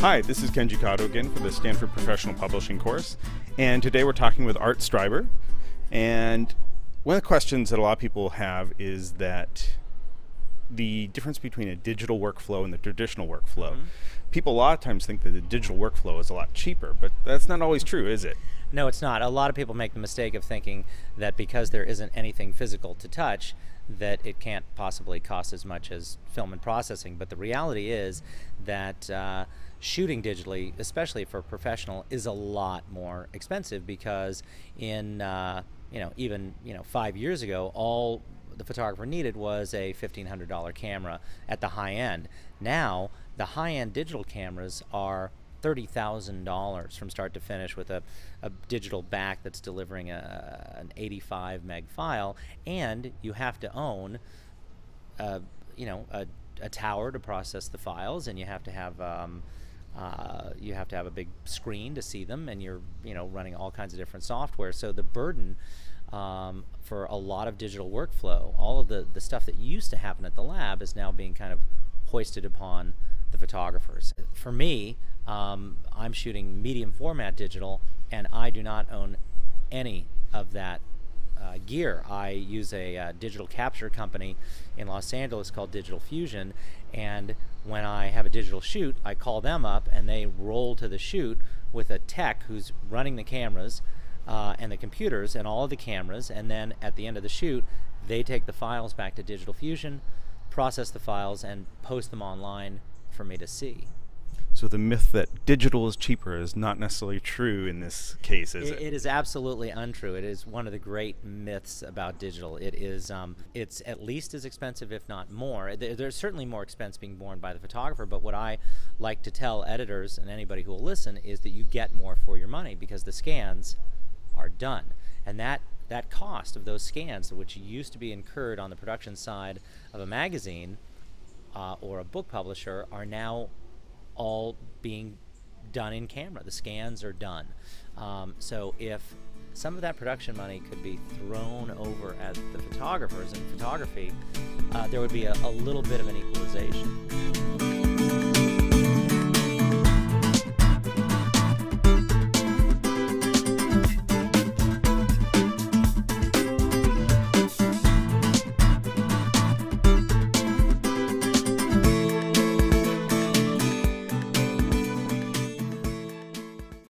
Hi, this is Kenji Kato again for the Stanford Professional Publishing course, and today we're talking with Art Streiber. And one of the questions that a lot of people have is that the difference between a digital workflow and the traditional workflow. Mm-hmm. People a lot of times think that the digital workflow is a lot cheaper, but that's not always true, is it? No, it's not. A lot of people make the mistake of thinking that because there isn't anything physical to touch, that it can't possibly cost as much as film and processing. But the reality is that shooting digitally, especially for professional, is a lot more expensive because in even 5 years ago, all the photographer needed was a $1,500 camera at the high end. Now, the high-end digital cameras are $30,000 from start to finish with a digital back that's delivering an 85 meg file, and you have to own a tower to process the files, and you have to have a big screen to see them, and you're running all kinds of different software. So the burden for a lot of digital workflow, all of the stuff that used to happen at the lab is now being kind of hoisted upon the photographers. For me, I'm shooting medium format digital, and I do not own any of that gear. I use a digital capture company in Los Angeles called Digital Fusion, and when I have a digital shoot, I call them up and they roll to the shoot with a tech who's running the cameras and the computers and all of the cameras, and then at the end of the shoot, they take the files back to Digital Fusion, process the files, and post them online for me to see. So the myth that digital is cheaper is not necessarily true in this case, is it? It is absolutely untrue. It is one of the great myths about digital. It is, it's at least as expensive, if not more. There's certainly more expense being borne by the photographer, but what I like to tell editors and anybody who will listen is that you get more for your money because the scans are done. And that cost of those scans, which used to be incurred on the production side of a magazine or a book publisher, are now all being done in camera. The scans are done. So if some of that production money could be thrown over at the photographers and photography, there would be a little bit of an equalization.